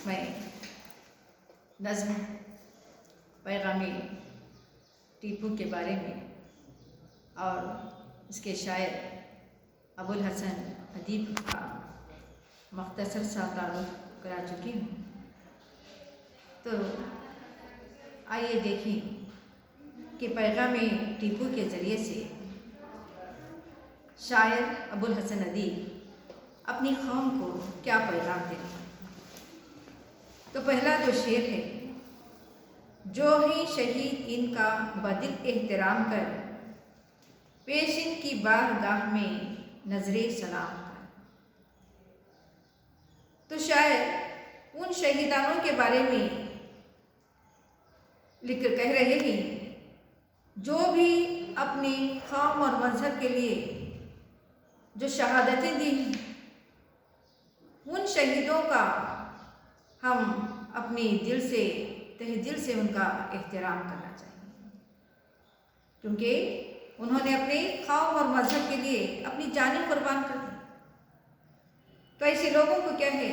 میں نظم پیغام ٹیپو کے بارے میں اور اس کے شاعر ابوالحسن ادیب کا مختصر سا تعارف کرا چکی ہوں، تو آئیے دیکھیں کہ پیغام ٹیپو کے ذریعے سے شاعر ابوالحسن ادیب اپنی قوم کو کیا پیغام دیتے ہیں۔ تو پہلا جو شعر ہے، جو ہی شہید ان کا بدل احترام کر، پیش ان کی بارگاہ میں نظر سلام کر۔ تو شاعر ان شہیدانوں کے بارے میں کہہ رہے ہیں جو بھی اپنی قوم اور مذہب کے لیے جو شہادتیں دی ہیں، ان شہیدوں کا ہم اپنی دل سے تہ دل سے ان کا احترام کرنا چاہیے، کیونکہ انہوں نے اپنے قوم اور مذہب کے لیے اپنی جانیں قربان کر دی۔ تو ایسے لوگوں کو کیا ہے،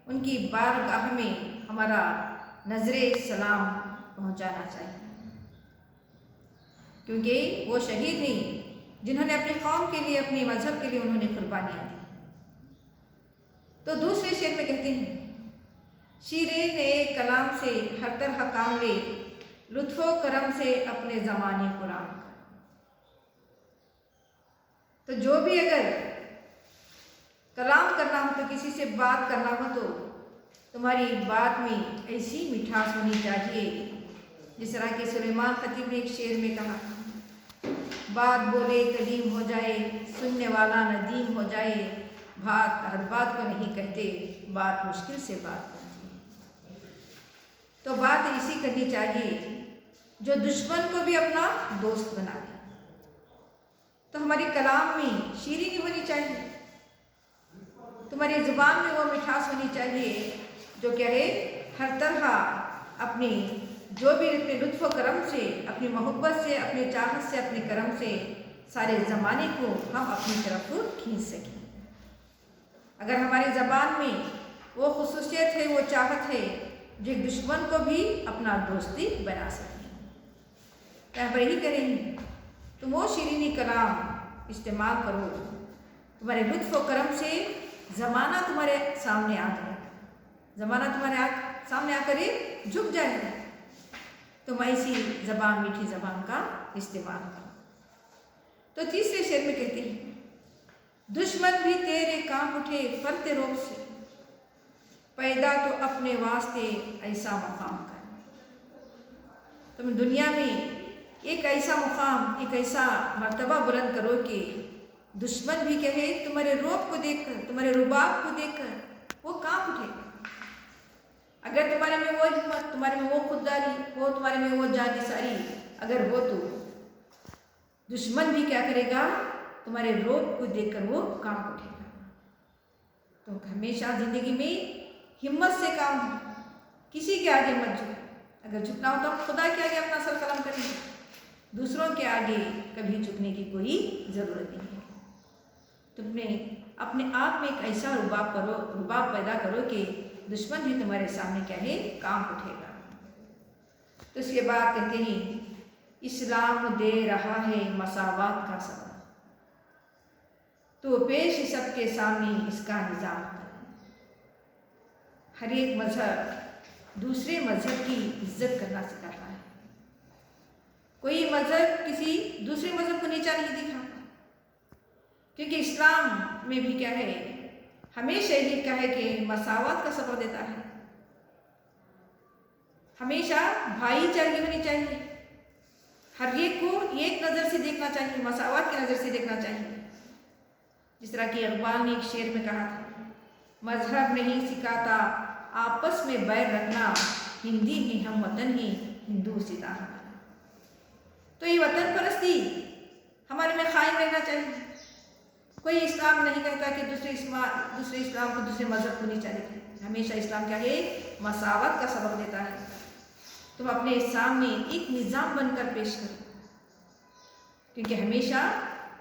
ان کی بارگاہ میں ہمارا نظر سلام پہنچانا چاہیے، کیونکہ وہ شہید نہیں جنہوں نے اپنے قوم کے لیے اپنے مذہب کے لیے انہوں نے قربانیاں دی۔ تو دوسرے شعر میں کہتے ہیں، شیریں نئے کلام سے ہر طرح کام لے، لطف و کرم سے اپنے زمانے قرآن کا۔ تو جو بھی اگر کلام کرنا ہو، تو کسی سے بات کرنا ہو، تو تمہاری بات میں ایسی مٹھاس ہونی چاہیے، جس طرح کہ سلیمان خطیب نے ایک شعر میں کہا، بات بولے کلیم ہو جائے، سننے والا ندیم ہو جائے، ہر بات کو نہیں کہتے، بات مشکل سے بات کرتی ہے۔ تو بات ایسی کرنی چاہیے جو دشمن کو بھی اپنا دوست بنا دے۔ تو ہماری کلام میں شیرینی ہونی چاہیے، تمہاری زبان میں وہ مٹھاس ہونی چاہیے جو کیا ہے، ہر طرح اپنے جو بھی اپنے لطف و کرم سے، اپنی محبت سے، اپنے چاہت سے، اپنے کرم سے سارے زمانے کو ہم اپنی طرف کھینچ سکیں۔ اگر ہماری زبان میں وہ خصوصیت ہے، وہ چاہت ہے جو دشمن کو بھی اپنا دوستی بنا سکے، یہاں پر یہی کریں گے، تم وہ شیرینی کلام استعمال کرو، تمہارے لطف و کرم سے زمانہ تمہارے سامنے آ جائے، زمانہ تمہارے سامنے آ کر جھک جائے گا، تم ایسی زبان، میٹھی زبان کا استعمال کرو۔ تو تیسرے شعر میں کہتے ہیں، دشمن بھی تیرے کام اٹھے فرط روب سے، پیدا تو اپنے واسطے ایسا مقام کر۔ تم دنیا میں ایک ایسا مقام، ایک ایسا مرتبہ بلند کرو کہ دشمن بھی کہے، تمہارے روب کو دیکھ کر، تمہارے رباب کو دیکھ کر وہ کام اٹھے۔ اگر تمہارے میں وہ ہمت، تمہارے میں وہ خودداری ہو، تمہارے میں وہ جانثاری اگر ہو، تو دشمن بھی کیا کرے گا، تمہارے روب کو دیکھ کر وہ کام اٹھے گا۔ تو ہمیشہ زندگی میں ہمت سے کام ہو، کسی کے آگے مت جھکو۔ اگر جھکنا ہو تو خدا کے آگے اپنا سر قلم کریں، دوسروں کے آگے کبھی جھکنے کی کوئی ضرورت نہیں ہے۔ تم نے اپنے آپ میں ایک ایسا رباب پیدا کرو کہ دشمن بھی تمہارے سامنے کیا ہے، کام اٹھے گا۔ تو اس کے بعد کہتے ہیں، اسلام دے رہا ہے مساوات کا سبق، تو پیش سب کے سامنے اس کا نظام کریں۔ ہر ایک مذہب دوسرے مذہب کی عزت کرنا سکھاتا ہے، کوئی مذہب کسی دوسرے مذہب کو نیچا نہیں دکھاتا، کیونکہ اسلام میں بھی کیا ہے، ہمیشہ یہ کیا ہے کہ مساوات کا سبق دیتا ہے۔ ہمیشہ بھائی چارگی ہونی چاہیے، ہر ایک کو ایک نظر سے دیکھنا چاہیے، مساوات کی نظر سے دیکھنا چاہیے۔ جس طرح کہ اقبال نے ایک شعر میں کہا تھا، مذہب نہیں سکھاتا آپس میں بیر رکھنا، ہندی ہیں ہم وطن ہیں ہندو ستا ہمارا۔ تو یہ وطن پرستی ہمارے میں قائم رہنا چاہیے۔ کوئی اسلام نہیں کہتا کہ دوسرے اسلام کو، دوسرے مذہب کو نیچا دکھائے، ہمیشہ اسلام کیا ہے، مساوات کا سبق دیتا ہے۔ تم اپنے سامنے ایک نظام بن کر پیش کرو، کیونکہ ہمیشہ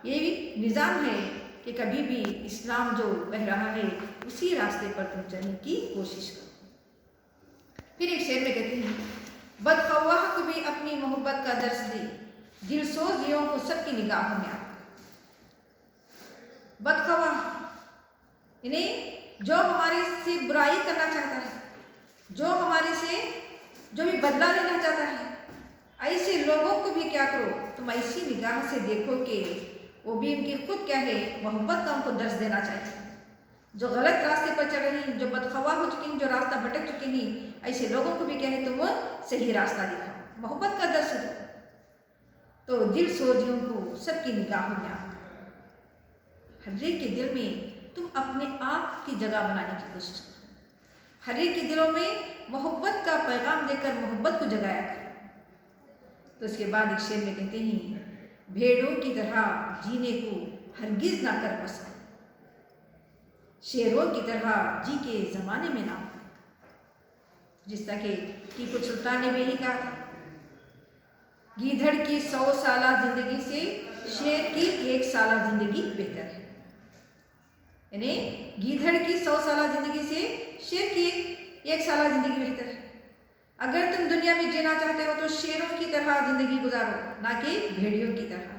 یہ بھی نظام ہے کہ کبھی بھی اسلام جو بہ رہا ہے اسی راستے پر تم چلنے کی کوشش کرو۔ پھر ایک شعر میں کہتے ہیں بدخواہ کو بھی اپنی محبت کا درس دے، دل سوزیوں کو سب کی نگاہوں میں آ۔ بدخواہ یعنی جو ہمارے سے برائی کرنا چاہتا ہے، جو ہمارے سے جو بھی بدلہ لینا چاہتا ہے، ایسے لوگوں کو بھی کیا کرو، تم ایسی نگاہ سے دیکھو کہ وہ بھی ان کی خود کیا ہے محبت کا ان کو درس دینا چاہیے۔ جو غلط راستے پر چل رہی ہیں، جو بدخواہ ہو چکی ہیں، جو راستہ بھٹک چکی ہیں، ایسے لوگوں کو بھی کیا ہے تم صحیح راستہ دکھاؤ، محبت کا درس دو، تو دل سوزیوں کو سب کی نگاہوں میں آ۔ ہر ایک کے دل میں تم اپنے آپ کی جگہ بنانے کی کوشش کرو، ہر ایک کے دلوں میں محبت کا پیغام دے کر محبت کو جگایا کرو۔ تو اس کے بعد ایک شعر میں کہتے ہیں بھیڑوں کی طرح جینے کو ہرگز نہ کر پسند، شیروں کی طرح جی کے زمانے میں نہ ہو۔ جس طرح کہ ٹیپو سلطان نے بھی یہی کہا تھا، گیدھڑ کی 100 سالہ زندگی سے شیر کی 1 سالہ زندگی بہتر ہے۔ یعنی گیدھڑ کی 100 سالہ زندگی سے شیر کی 1 سالہ زندگی بہتر ہے۔ اگر تم دنیا میں جینا چاہتے ہو تو شیروں کی طرح زندگی گزارو، نہ کہ بھیڑیوں کی طرح۔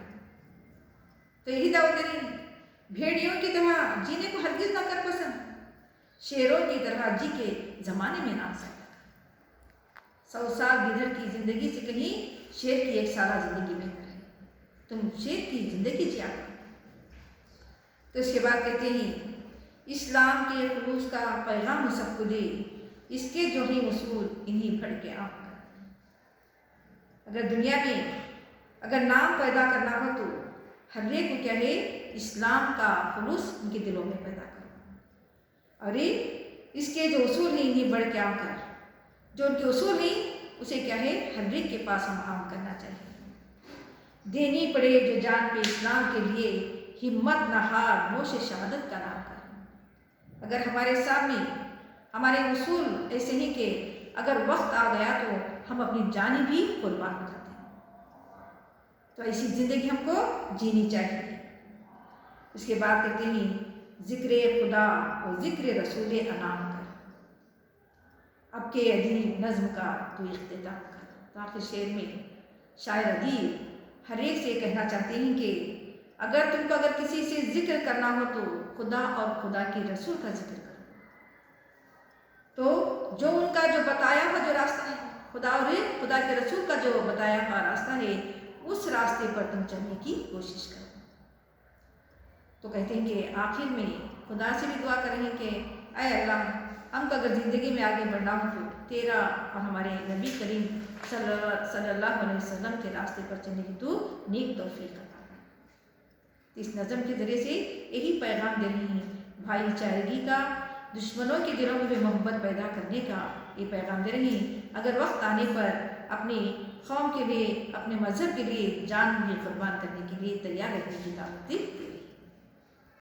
تو یہی دعوت دے رہی ہے، بھیڑیوں کی طرح جینے کو ہرگز نہ کر پسند، شیروں کی طرح جی کے زمانے میں نہ آ سکتا۔ 100 سال گدھڑ کی زندگی سے کہیں شیر کی 1 سالہ زندگی بہتر ہے، تم شیر کی زندگی جیا کرو۔ تو اس کے بعد کہتے ہیں اسلام کے خلوص کا پیغام سب کو دے، اس کے جو ہیں اصول انہیں پڑھ کے آپ کر۔ اگر دنیا میں اگر نام پیدا کرنا ہو تو ہر ایک کو کیا ہے اسلام کا خلوص ان کے دلوں میں پیدا کرو، اور اس کے جو اصول ہیں انہیں بڑھ کے عام کر، جو ان کے اصول ہیں اسے کیا ہے ہر ایک کے پاس ہم عام کرنا چاہیے۔ دینی پڑے جو جان پہ اسلام کے لیے، ہمت نہ ہار نوش شہادت کا نام کر۔ اگر ہمارے سامنے ہمارے اصول ایسے ہیں کہ اگر وقت آ گیا تو ہم اپنی جانیں بھی قربان ہو جاتے ہیں، تو ایسی زندگی ہم کو جینی چاہیے۔ اس کے بعد کہتے ہیں ذکر خدا اور ذکر رسول انعام کر، اب کے ادیب نظم کا تو اختتام کر۔ تو آخر شعر میں شاعر ادیب ہر ایک سے کہنا چاہتے ہیں کہ اگر تم کو اگر کسی سے ذکر کرنا ہو تو خدا اور خدا کے رسول کا ذکر کرو، تو جو ان کا جو بتایا ہوا جو راستہ ہے، خدا اور خدا کے رسول کا جو بتایا ہوا راستہ ہے، اس راستے پر تم چلنے کی کوشش کرو۔ تو کہتے ہیں کہ آخر میں خدا سے بھی دعا کریں کہ اے اللہ، ہم کو اگر زندگی میں آگے بڑھنا ہو تو تیرا اور ہمارے نبی کریم صلی اللہ علیہ وسلم کے راستے پر چلنے کی تو نیک توفیق عطا کر۔ اس نظم کے ذریعے سے یہی پیغام دے رہے ہیں، بھائی چارگی کا، دشمنوں کے دلوں میں بھی محبت پیدا کرنے کا یہ پیغام دے رہے ہیں۔ اگر وقت آنے پر اپنے قوم کے لیے، اپنے مذہب کے لیے جان بھی قربان کرنے کے لیے تیار رہنے کی دعوت دی۔